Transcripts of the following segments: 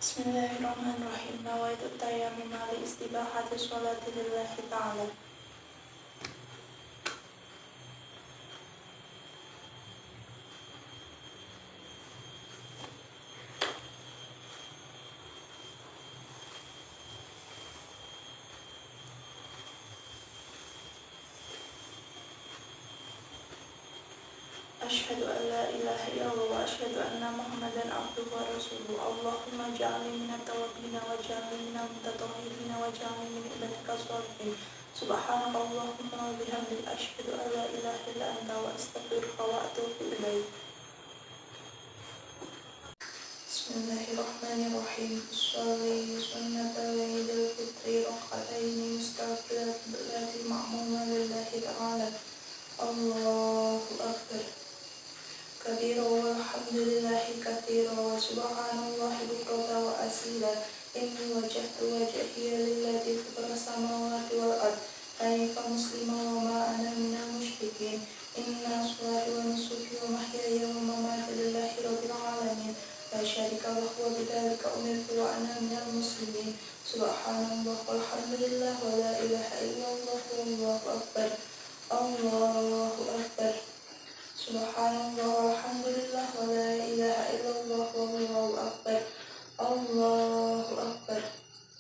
Bismillahirrahmanirrahim. Nawaitu tayammum li istibahati sholati lillahi ta'ala. Asyhadu an la ilaha illallah wa asyhadu anna Muhammadan abduhu wa rasuluhu. Allahumma ja'alni minat tawabina wa ja'alni minal mutatahhirina wa ja'alni min ibadika sholihin. Subhanaka Allahumma wa bihamdika asyhadu an la ilaha illa anta wa astaghfiruka wa atubu ilaik. Bismillahirrahmanirrahim. Sholli sunnatal Idul Fitri raka'ataini mustaqillatil ma'muma lillahi ta'ala. Allahu akbar. Kabira walhamdulillahi katsira wa subhanallahi bukratan wa asila. Inni wajjahtu wajhiya lillati fatara samawati wal ard hanifan musliman wa ma ana minal musyrikin. Inna sholati wa nusuki wa mahyaya wa mamati lillahi rabbil alamin la syarika lahu wa bidzalika umirtu wa ana minal muslimin. Subhanallah walhamdulillah wa la ilaha illallah wallahu akbar. Allahu akbar. Subhanallah walhamdulillah wa la ilaha illallah wallahu akbar. Allahu akbar.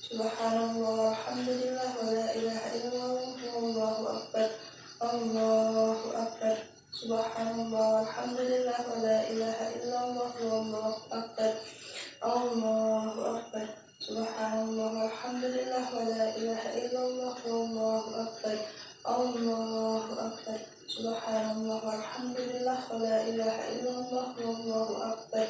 Subhanallah walhamdulillah wa la ilaha illallah wallahu akbar. Allahu akbar. Subhanallah walhamdulillah wa la ilaha illallah wallahu akbar. Allahu akbar. Subhanallah walhamdulillah wa la ilaha illallah wallahu akbar. Allahu akbar. Subhanallah walhamdulillah wa la ilaha illallah wallahu akbar.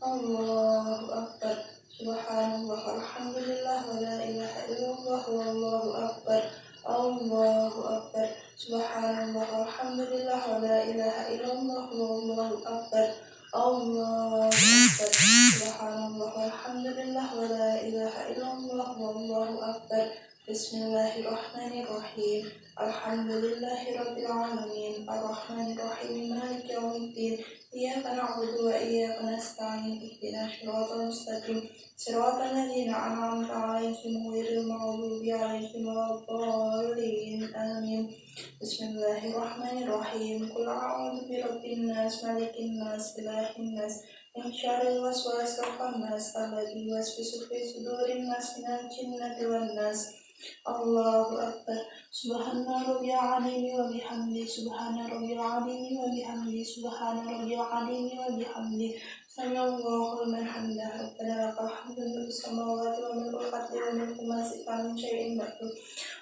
Allahu akbar. Subhanallah walhamdulillah wa la ilaha illallah wallahu akbar. Allahu akbar. Subhanallah walhamdulillah wa la ilaha illallah wallahu akbar. Allahu akbar. Subhanallah walhamdulillah wa la ilaha illallah wallahu akbar. Bismillahirrahmanirrahim. Alhamdulillahi rabbil alamin. Arrahmanirrahim. Maliki yaumiddin. Iyyaka na'budu wa iyyaka nasta'in. Ihdinas siratal mustaqim. Siratal ladzina an'amta 'alaihim ghairil maghdubi 'alaihim waladdallin. Amin. Bismillahirrahmanirrahim. Qul a'udzu birabbin nas, malikin nas, ilahin nas, min syarril waswasil khannas, alladzi yuwaswisu fi sudurin nas minal jinnati wan nas. Allahu akbar. Subhana rabbiyal azimi wa bihamdi. Subhana rabbiyal azimi wa bihamdi. Subhana rabbiyal azimi wa bihamdi. Sami'allahu liman hamidah. Rabbana lakal hamdu mil'us samawati wa mil'ul ardi wa mil'u ma shi'ta min syai'in ba'du.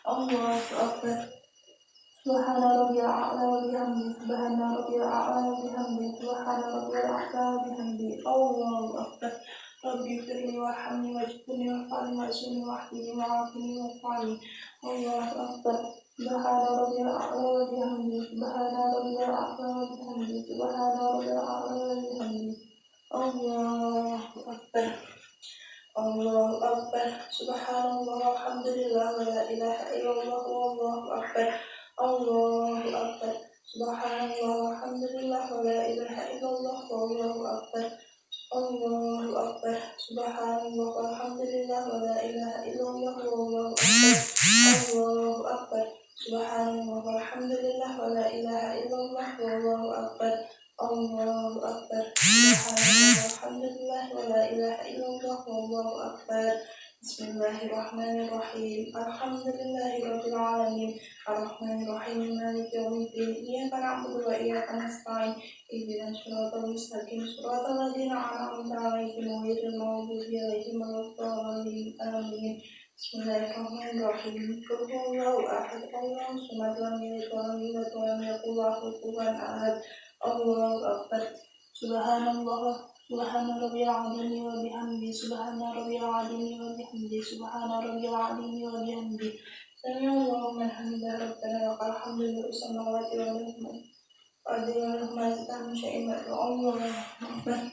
Allahu akbar. Subhana rabbiyal a'la wa bihamdi. Subhana rabbiyal a'la wa bihamdi. Subhana rabbiyal a'la wa bihamdi. Allahu akbar. Rabbi firli warhamni wajburni wa'afini wa'zuni wahdini wa'afini wa'afini. Allahu akbar. Subhana rabbiyal a'la wa bihamdi. Subhana rabbiyal a'la wa bihamdi. Subhana rabbiyal a'la wa bihamdi. Allahu akbar. Allahu akbar. Subhanallah walhamdulillah wa la ilaha illallah wallahu akbar. Allahu akbar. Subhanallah walhamdulillah wa la ilaha illallah wallahu akbar. Allahu akbar. Subhanallah walhamdulillah wa la ilaha illallah wallahu akbar. Allahu akbar. Subhanallah walhamdulillah wa la ilaha illallah wallahu akbar. Allahu akbar. Subhanallah walhamdulillah wa la ilaha illallah wallahu akbar. Bismillahirrahmanirrahim. Alhamdulillahirabbil alamin. Arrahmanirrahim. Maliki yaumiddin. Iyyaka na'budu wa iyyaka nasta'in. Ihdinas siratal mustaqim. Siratal ladzina an'amta 'alaihim ghairil maghdubi 'alaihim waladdallin. Amin. Bismillahirrahmanirrahim. Qul huwallahu ahad. Allahus samad. Lam yalid wa lam yulad wa lam yakul lahu kufuwan ahad. Allahu akbar. Subhanallah. Subhana rabbiyal azimi wa bihamdi. Subhana rabbiyal azimi wa bihamdi. Subhana rabbiyal azimi wa bihamdi. Sami'allahu liman hamidah. Rabbana lakal hamdu mil'us samawati wa mil'ul ardi wa mil'u ma shi'ta min syai'in ba'du. Allahu akbar.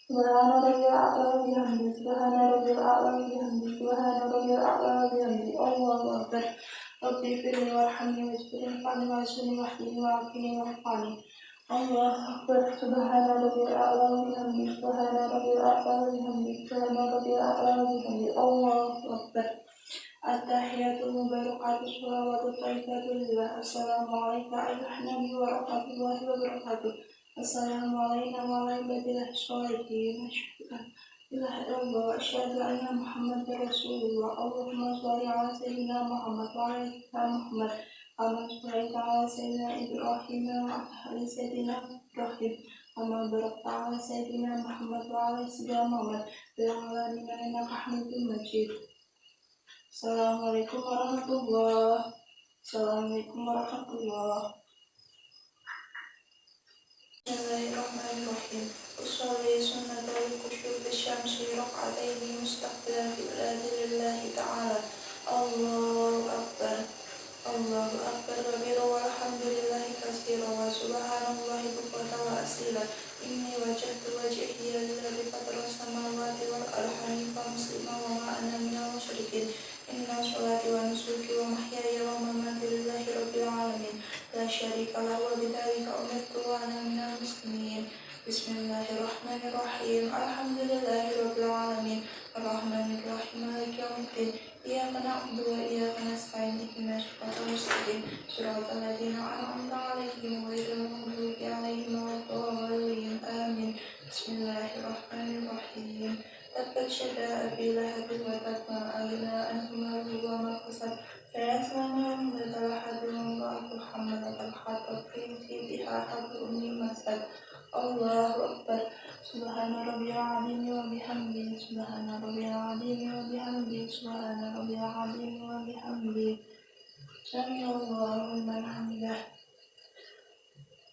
Subhana rabbiyal a'la wa bihamdi. Subhana rabbiyal a'la wa bihamdi. Subhana rabbiyal a'la wa bihamdi. Allahu akbar. Rabbi firli warhamni wajburni wa'afini wa'zuni wahdini wa'afini wa'afini. الله أكبر سبحان ربي الأعلى وبحمده سبحان ربي الأعلى وبحمده سبحان ربي الأعلى وبحمده الله أكبر التحيات المباركات الصلوات الطيبات لله السلام عليك أيها النبي ورحمة الله وبركاته السلام علينا وعلى عباد الله الصالحين أشهد أن لا إله إلا الله وأشهد أن محمدا رسول الله اللهم صل على سيدنا محمد وعلى سيدنا محمد كما صليت على سيدنا إبراهيم وعلى سيدنا إبراهيم كما باركت على سيدنا محمد وعلى سيدنا محمد في العالمين إنك حميد مجيد. Assalamualaikum warahmatullahi wabarakatuh. Assalamualaikum warahmatullahi wabarakatuh. Bismillahirrahmanirrahim. Usolli sunnatal kusyufi syamsi raq'ataini mustaqbilan qiblati lillahi ta'ala. Allahu akbar. Allahu akbar kabira walhamdulillahi katsira wa subhanallahi bukratan wa asila. Inni wajjahtu wajhiya lillazi fatara samawati wal ardi hanifan musliman wa ma ana minal musyrikin. Inna sholati wa nusuki wa mahyaya wa mamati lillahi rabbil alamin. La syarika lahu wa bidzalika umirtu wa ana minal muslimin. Bismillahirrahmanirrahim. Alhamdulillahi rabbil alamin. Arrahmanir rahim. Maliki yaumiddin. Iyyaka na'budu wa iyyaka nasta'in. Ihdinas siratal mustaqim. Siratal ladzina an'amta 'alaihim ghairil maghdubi 'alaihim waladdallin. Amin. Bismillahirrahmanirrahim. Tabbat yada abi lahabin wa tab ma aghna anhu maluhu wa ma kasab sayasla naran dzata lahab wa imra'atuhu hammalatal hatab fi jidiha hablum min masad. Allahu akbar. Subhana rabbiyal azim wa bihamdihi subhana rabbiyal azim wa bihamdihi subhana rabbiyal azim wa bihamdihi. Sami'allahu liman hamidah.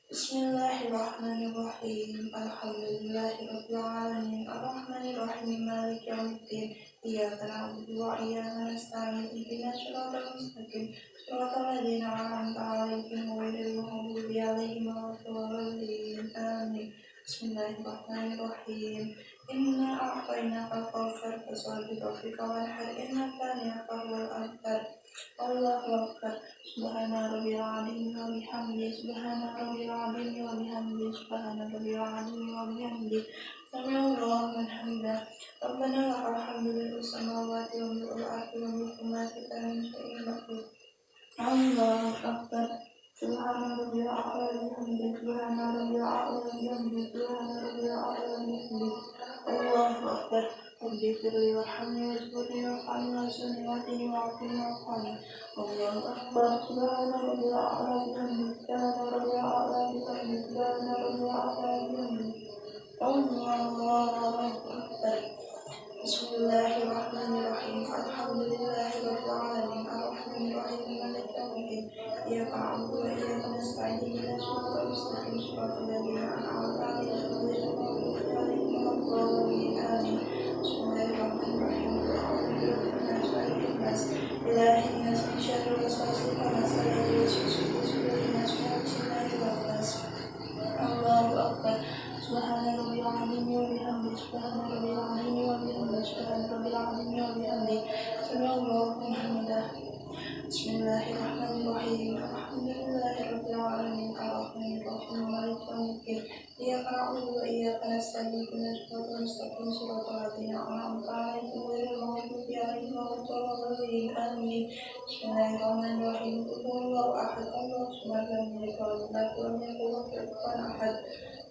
Bismillahirrahmanirrahim. Alhamdulillahi rabbil alamin. Arrahmanir rahim. Maliki yaumiddin. Iyyaka na'budu wa iyyaka nasta'in. Ihdinas siratal mustaqim. Siratal ladzina an'amta 'alaihim ghairil maghdubi 'alaihim waladdallin. Amin. Bismillahirrahmanirrahim. Inna a'tainakal kautsar fasholli lirabbika wanhar. Inna shaani'aka huwal abtar. Allahu akbar. Subhana rabbil azim wa bihamdihi subhana rabbil azim wa bihamdihi subhana rabbil azim wa bihamdihi. Sami'allahu liman hamidah. Rabbana lakal hamdu mil'us samawati wa mil'ul ardi wa mil'u ma syi'ta min syai'in ba'du. Allahu akbar. Subhana rabbil a'la wa bihamdihi subhana rabbil a'la wa bihamdihi subhana rabbil a'la wa bihamdihi. Allahu akbar. Rabbi firli warhamni wajburni warhamni wansurni wahdini wa'afini wa'afani. Allahu akbar. Subhana rabbil a'la wa bihamdihi subhana rabbil a'la wa bihamdihi subhana rabbil a'la wa bihamdihi. Allahu akbar. Bismillahirrahmanirrahim. Alhamdulillahi rabbil alamin. Arrahmanir rahim. Maliki yaumiddin. Iyyaka na'budu wa iyyaka nasta'in. Ihdinas siratal mustaqim. Siratal ladzina an'amta 'alaihim ghairil maghdubi 'alaihim waladdallin. Amin. Bismillahirrahmanirrahim. A'udzu birabbin nas, malikin nas, ilahin nas, min syarril waswasil khannas, alladzi yuwaswisu fi sudurin nas, min syarril nas. Allahu akbar. Subhana rabbil azim wa bihamdihi subhana rabbil azim wa bihamdihi subhana rabbil azim wa bihamdihi. Sami'allahu liman hamidah. Bismillahirrahmanirrahim. Alhamdulillahi rabbil alamin. Arrahmanir rahim. Maliki yaumiddin. Iyyaka na'budu wa iyyaka nasta'in. Ihdinas siratal mustaqim. Siratal ladzina an'amta 'alaihim ghairil maghdubi 'alaihim waladdallin. Amin. Bismillahirrahmanirrahim. Qul huwallahu ahad. Allahu samad. Lam yalid wa lam yulad wa lam yakul lahu kufuwan ahad.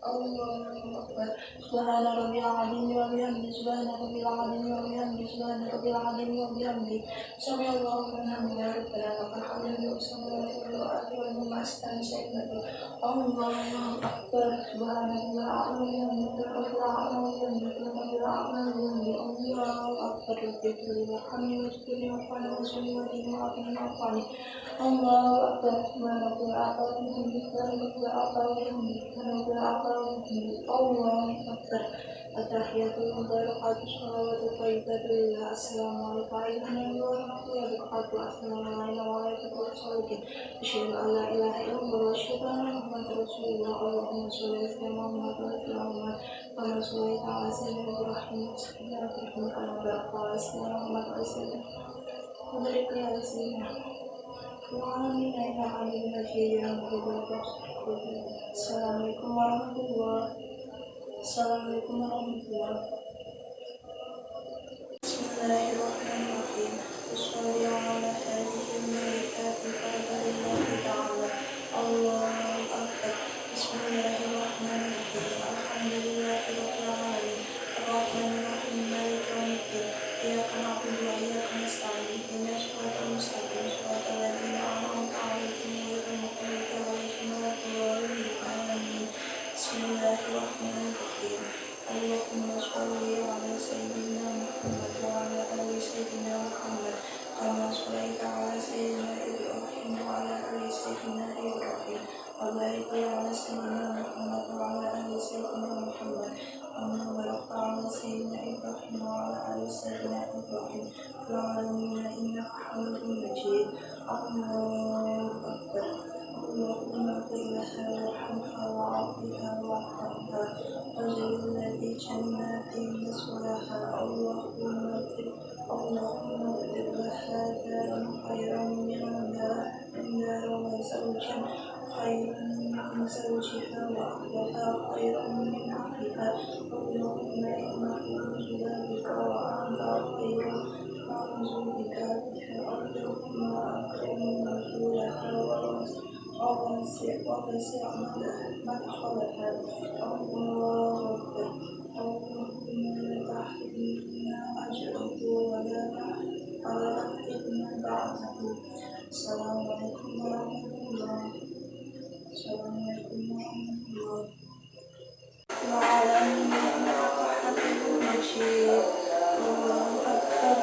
Allahu akbar. Subhana rabbil azim wa bihamdihi subhana rabbil azim wa bihamdihi subhana rabbil azim wa bihamdihi. Sami'allahu liman hamidah. Rabbana lakal hamdu mil'us samawati wal ardi wa mimma as'alna syai'in ba'du. Allahu akbar. Subhana rabbil a'la wa bihamdihi rabbil a'la wa bihamdihi rabbil a'la wa bihamdihi. Allahu akbar. Rabbi warhamni wajburni warhamni wansurni wahdini wa'afini wa'afani. Allahu akbar. Subhana rabbil a'la wa bihamdihi subhana rabbil a'la wa bihamdihi subhana rabbil a'la wa bihamdihi. Allahu akbar. At-tahiyatul mubarakatuh shalawatut thayyibatu lillah. Assalamualaikum warahmatullahi wabarakatuh. Assalamualaikum warahmatullahi wabarakatuh. Asyhadu an la ilaha illallah wa asyhadu anna Muhammadar Rasulullah. Allahumma shalli ala sayyidina Muhammad wa ala Muhammad kama shallaita ala sayyidina Ibrahim wa ala Ibrahim kama barakta ala sayyidina Muhammad wa ala sayyidina wa barik ala sayyidina العالمين إنك حميد مجيد. السلام عليكم ورحمة الله. السلام عليكم ورحمة الله. بسم الله الرحمن الرحيم. أصلي على هذه الملكات بقدر الله تعالى. الله أكبر. بسم الله الرحمن الرحيم. الحمد لله رب العالمين الرحمن الرحيم مالك يوم الدين إياك نعبد وإياك نستعين اهدنا الصراط المستقيم صراط الذين أنعمت عليهم غير المغضوب عليهم ولا الضالين آمين. بسم الله الرحمن الرحيم. اللهم صل على سيدنا محمد وعلى آل سيدنا محمد كما صليت على سيدنا إبراهيم وعلى آل سيدنا إبراهيم وبارك على سيدنا محمد وعلى آل سيدنا محمد كما باركت على سيدنا إبراهيم وعلى آل سيدنا إبراهيم في العالمين إنك حميد مجيد. الله أكبر. اللهم اغفر لها وارحمها وعافها وارحمها وجعلنا جنات مثواها. اللهم اغفر لها دارا خيرا من دار وزوجا خيرا من زوجها وأهلها خيرا من أهلها. اللهم إنا نعوذ بك وأنت خير نعوذ بك بها. اللهم أكرم نزولها ووسع مدخلها. الله أكبر. اللهم لا تحرمنا أجره ولا تحرمنا بعده. السلام عليكم ورحمة الله. السلام عليكم ورحمة الله. العالمين إنك حميد مجيد. الله أكبر.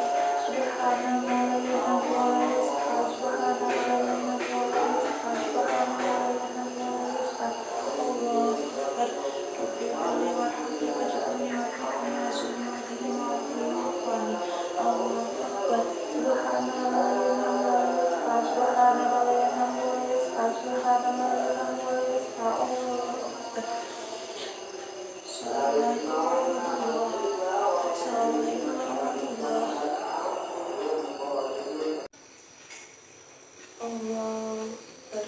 سبحان ما لا ينام ولا يصحى. سبحان ما لا ينام ولا يصحى. سبحان ما لا ينام ولا يصحى. الله أكبر. رب اغفرلي وارحمني واجعلني وارحمني وارزقني واهدني وعافني واعف عني. الله أكبر. سبحان ما لا ينام ولا يصحى. سبحان ما لا ينام ولا يصحى. سبحان ما لا ينام ولا يصحى. الله أكبر. السلام عليكم ورحمة الله. السلام عليكم ورحمة الله. الله أكبر.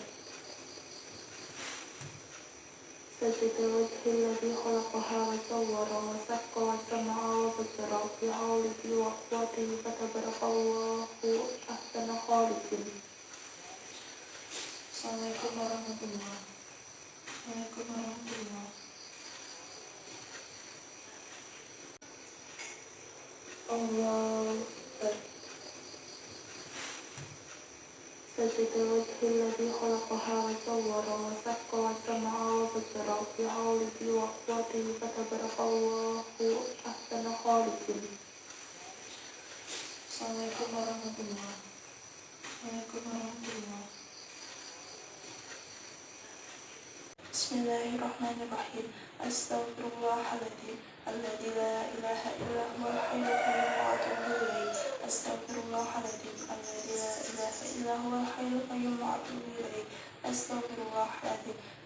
سجد وجه الذي خلقها وصور وسق وسمع وبصر بحوله وقوته فتبارك الله أحسن الخالقين. السلام عليكم ورحمة الله. وعليكم ورحمة الله. الله أكبر. سجد وجه الذي خلقها وصور وسق وسمع وبصر بحوله وقوته فتبارك الله أحسن الخالقين. السلام عليكم ورحمة الله. وعليكم ورحمة الله. بسم الله الرحمن الرحيم. أستغفر الله الذي لا إله إلا هو الحي القيوم وأتوب إليه. أستغفر الله الذي لا إله إلا هو الحي القيوم وأتوب إليه. أستغفر الله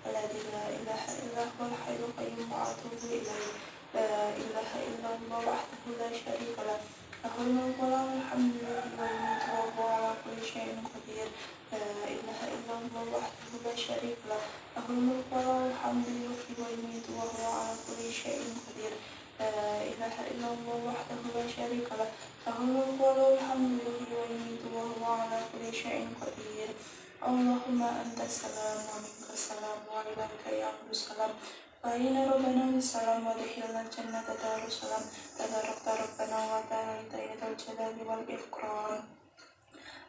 الذي لا إله إلا هو الحي القيوم وأتوب إليه. لا إله إلا الله وحده لا شريك له له الملك وله الحمد يحيي ويميت وهو على كل شيء قدير. لا إله إلا الله وحده لا شريك له له الملك وله الحمد يحيي ويميت وهو على كل شيء قدير. لا إله إلا الله وحده لا شريك له له الملك وله الحمد يحيي ويميت وهو على كل شيء قدير. اللهم أنت السلام ومنك السلام وإليك يعود السلام. فإن ربنا السلام ودخلنا الجنة دار السلام. تباركت ربنا وتعاليت يا ذا الجلال والإكرام.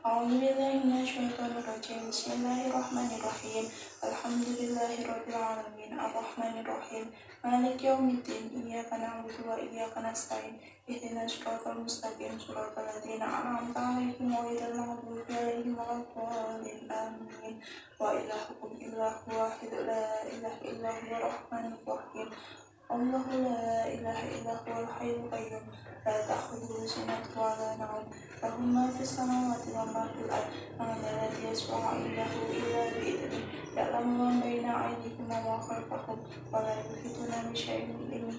أعوذ بالله من الشيطان الرجيم. بسم الله الرحمن الرحيم. الحمد لله رب العالمين الرحمن الرحيم مالك يوم الدين إياك نعبد وإياك نستعين اهدنا الصراط المستقيم صراط الذين أنعمت عليهم غير المغضوب عليهم ولا الضالين آمين. وإلهكم إله واحد لا إله إلا هو الرحمن الرحيم. الله لا إله إلا هو الحي القيوم لا تأخذه سنة ولا نوم له ما في السماوات وما في الأرض. من الذي يشفع عنده إلا بإذنه يعلم ما بين أيديهم وما خلفهم ولا يحيطون بشيء من علمه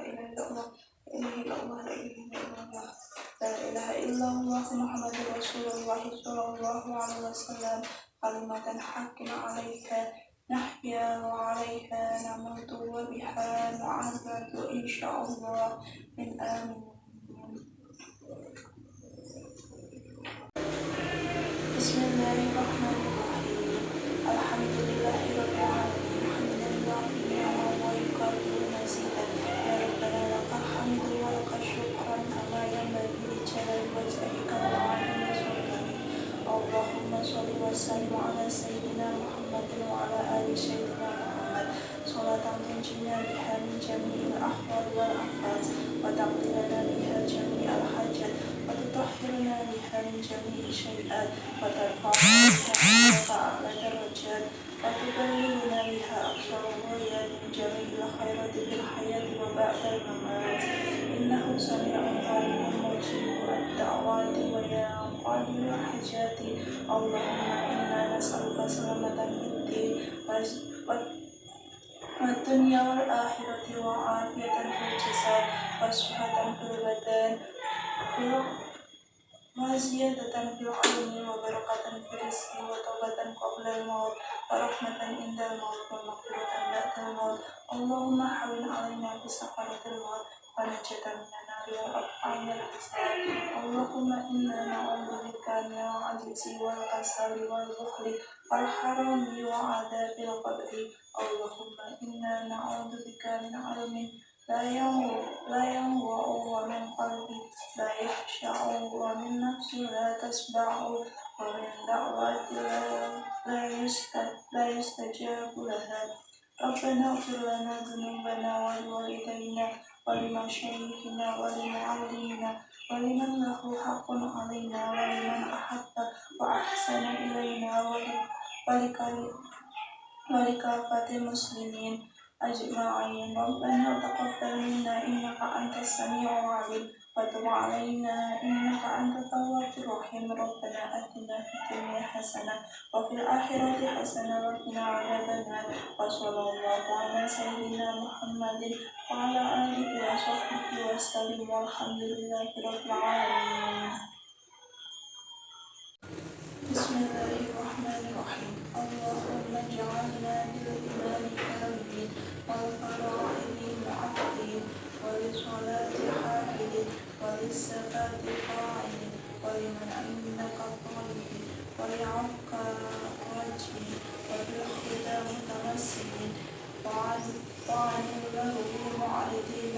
إله إلا الله لا إله إلا الله لا إله إلا الله محمد رسول الله صلى الله عليه وسلم كلمة حق عليها نحيا وعليها نموت وبها نعبد إن شاء الله من آمين. بسم الله الرحمن الرحيم الحمد لله رب العالمين حمدا يعطي نعما ويكافئ مزيدا يا ربنا لك الحمد ولك الشكر كما ينبغي لجلال وجهك وعظيم سلطانك. اللهم صل وسلم على سيدنا محمد وعلى آل سيدنا محمد صلاة تنجينا بها من جميع الأحوال والآفات وتقضي لنا بها جميع الحاجات وتطهرنا بها من جميع الشيئات وترفعنا بها أعلى درجات وتبلغنا بها أقصى الغايات من جميع الخيرات في الحياة وبعد الممات إنه سميع قريب مجيب الدعوات ويا قاضي الحاجات. اللهم إنا نسألك سلامة في الدين والدنيا والآخرة وعافية في الجسد وصحة في البدن وزيادة في العلم وبركة في الرزق وتوبة قبل الموت ورحمة عند الموت ومغفرة بعد الموت. اللهم حول علينا في سكرات الموت ونجاة من النار وأرفعنا الحساب. اللهم إنا نعوذ بك من العجز والكسل والبخل والحرام وعذاب القبر. اللهم إنا نعوذ بك من علم لا ينوع ومن قلب لا يخشع ومن نفس لا تشبع ومن دعوة لا يستجاب لها. ربنا اغفر لنا ذنوبنا ولوالدينا ولمشايخنا ولمعلمنا ولمن له حق علينا ولمن أحب وأحسن إلينا ولكافة المسلمين أجمعين. ربنا تقبل منا إنك أنت السميع العليم وتب علينا إنك أنت التواب الرحيم. ربنا آتنا في الدنيا حسنة وفي الآخرة حسنة وقنا عذاب النار. وصلى الله على سيدنا محمد وعلى آله وصحبه وسلم والحمد لله رب العالمين. بسم الله الرحمن الرحيم اللهم اجعلنا بالإيمان آمين والفرائض معطل وللصلاة حافظ وللزكاة قاعد ولمن عندك طالب ولعفك رجل وبالهدى متمسك وعن اللغو معرضين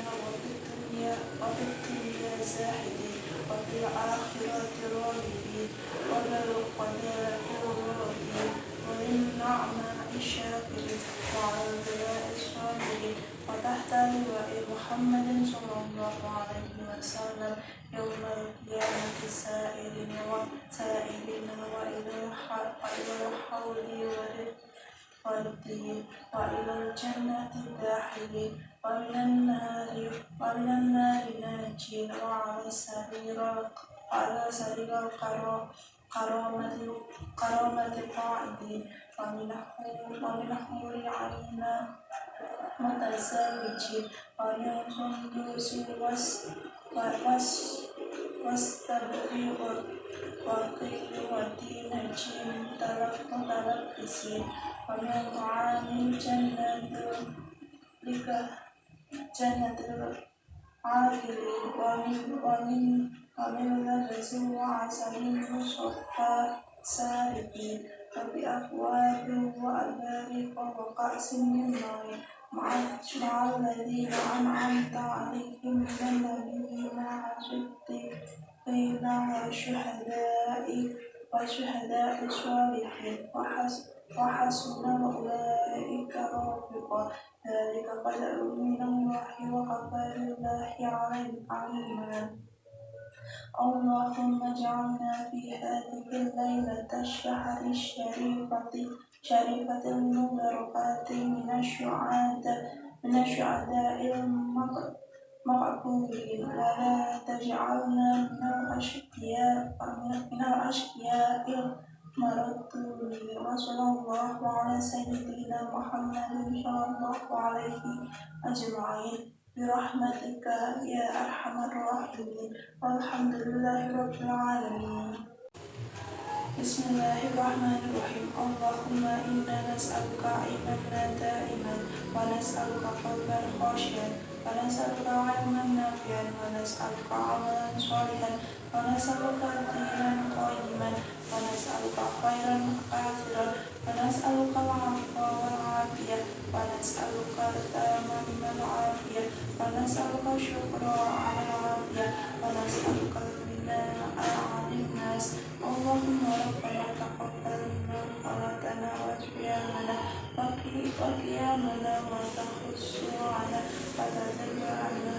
وفي الدنيا زاهدين وفي الآخرة راغبين وللقضاء راغبين وللنعماء شاكرين وعلى البلاء صابرين وتحت لواء محمد صلى الله عليه وسلم يوم القيامة سائلين وإلى الحوض والدين وإلى الجنة داخلين ومن النار ناجين وعلى سبيل الكرامة قاعدين ومن حور العين متزوجين ومن سندس واستبرق والقيل والدينج متلبسين ومن طعام جنة العاقلين ومن لبس وعسل مصفى سارقين وبأكواب وأباريق وكأس من معين مع الذين أنعمت عليهم من النبيين والصديقين والشهداء الصالحين وحسن أولئك رفيقا ذلك فضل من الله وكفى بالله عليما اللهم اجعلنا في هذه الليلة الشهر الشريفة المباركة من الشهداء المقبولين ولا تجعلنا من الأشقياء المردودين وصلى الله على سيدنا محمد صلى الله عليه أجمعين برحمتك يا أرحم الراحمين والحمد لله رب العالمين. بسم الله الرحمن الرحيم اللهم إنا نسألك علما دائما ونسألك قلبا خاشعا ونسألك علما نافعا ونسألك عملا صالحا ونسألك دينا قيما ونسألك خيرا آخرا ونسألك العفو والعافية ونسألك تمام العافية ونسألك الشكر على العافية ونسألك الغنى عن الناس اللهم ربنا تقبل منا صلاتنا وقيامنا وتخشوعنا وتذكرنا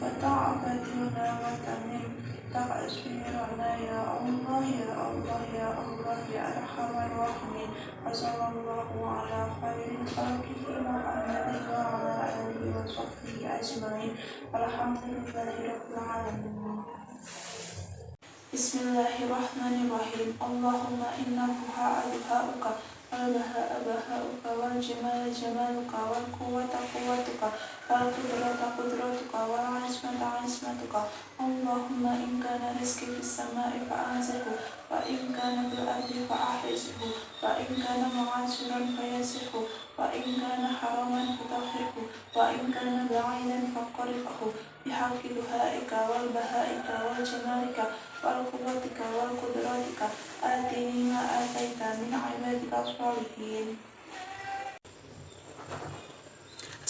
وتعبدنا وتمم تغفرنا يا الله يا الله يا الله يا أرحم الراحمين وصلى الله على خير خلقه محمد وعلى آله وصحبه أجمعين والحمد لله رب العالمين. بسم الله الرحمن الرحيم اللهم إنا دعاؤك والبهاء بهاؤك والجمال جمالك والقوة قوتك والقدرة قدرتك والعزمة عزمتك اللهم إن كان رزقي في السماء فأنزله وإن كان في الأرض فأحرزه وإن كان معسرا فيسره وإن كان حراما فطهره وإن كان بعيدا فقربه بحق بهائك والبهائك والجمالك وقوتك وقدرتك آتني ما آتيت من عبادك الصالحين.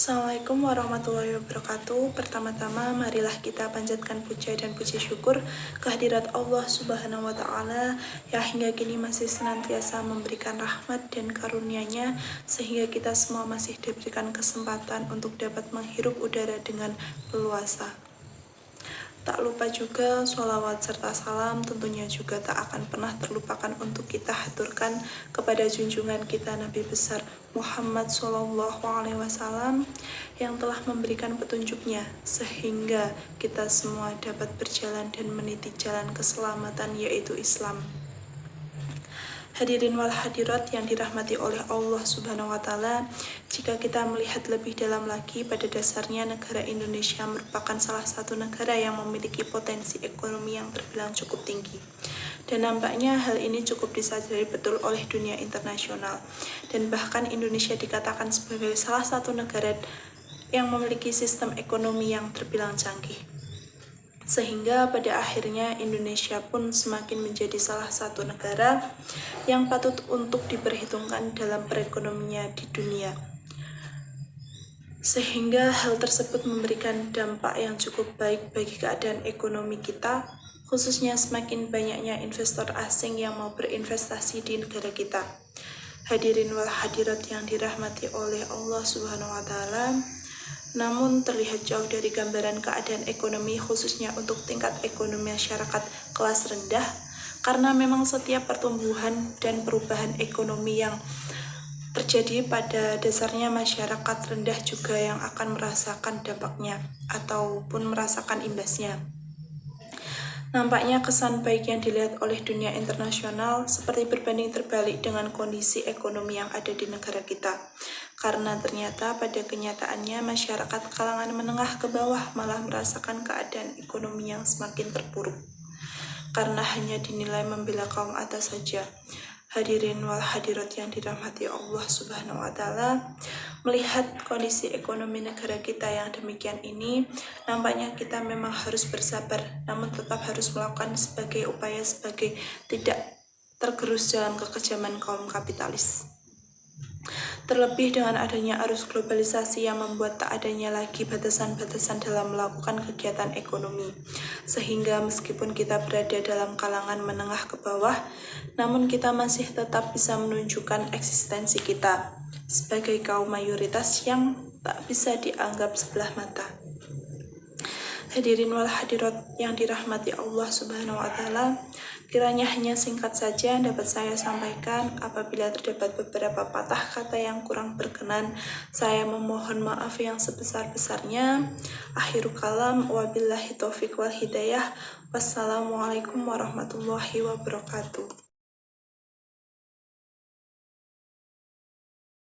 Assalamualaikum warahmatullahi wabarakatuh. Pertama-tama marilah kita panjatkan puja dan puji syukur kehadirat Allah Subhanahu wa Ta'ala yang hingga kini masih senantiasa memberikan rahmat dan karunia-Nya sehingga kita semua masih diberikan kesempatan untuk dapat menghirup udara dengan leluasa. Tak lupa juga sholawat serta salam tentunya juga tak akan pernah terlupakan untuk kita haturkan kepada junjungan kita Nabi besar Muhammad SAW yang telah memberikan petunjuknya sehingga kita semua dapat berjalan dan meniti jalan keselamatan yaitu Islam. Hadirin wal hadirat yang dirahmati oleh Allah Subhanahu wa Ta'ala, jika kita melihat lebih dalam lagi, pada dasarnya negara Indonesia merupakan salah satu negara yang memiliki potensi ekonomi yang terbilang cukup tinggi. Dan nampaknya hal ini cukup disadari betul oleh dunia internasional. Dan bahkan Indonesia dikatakan sebagai salah satu negara yang memiliki sistem ekonomi yang terbilang canggih. Sehingga pada akhirnya Indonesia pun semakin menjadi salah satu negara yang patut untuk diperhitungkan dalam perekonomiannya di dunia. Sehingga hal tersebut memberikan dampak yang cukup baik bagi keadaan ekonomi kita, khususnya semakin banyaknya investor asing yang mau berinvestasi di negara kita. Hadirin wal hadirat yang dirahmati oleh Allah Subhanahu wa taala, namun terlihat jauh dari gambaran keadaan ekonomi khususnya untuk tingkat ekonomi masyarakat kelas rendah, karena memang setiap pertumbuhan dan perubahan ekonomi yang terjadi pada dasarnya masyarakat rendah juga yang akan merasakan dampaknya ataupun merasakan imbasnya. Nampaknya kesan baik yang dilihat oleh dunia internasional seperti berbanding terbalik dengan kondisi ekonomi yang ada di negara kita. Karena ternyata pada kenyataannya masyarakat kalangan menengah ke bawah malah merasakan keadaan ekonomi yang semakin terpuruk. Karena hanya dinilai membela kaum atas saja. Hadirin wal hadirat yang dirahmati Allah Subhanahu wa taala, melihat kondisi ekonomi negara kita yang demikian ini, nampaknya kita memang harus bersabar, namun tetap harus melakukan sebagai upaya sebagai tidak tergerus dalam kekejaman kaum kapitalis. Terlebih dengan adanya arus globalisasi yang membuat tak adanya lagi batasan-batasan dalam melakukan kegiatan ekonomi. Sehingga meskipun kita berada dalam kalangan menengah ke bawah, namun kita masih tetap bisa menunjukkan eksistensi kita sebagai kaum mayoritas yang tak bisa dianggap sebelah mata. Hadirin wal hadirat yang dirahmati Allah Subhanahu wa taala, kiranya hanya singkat saja dapat saya sampaikan. Apabila terdapat beberapa patah kata yang kurang berkenan, saya memohon maaf yang sebesar-besarnya. Akhirul kalam, wabillahi taufiq wal hidayah. Wassalamualaikum warahmatullahi wabarakatuh.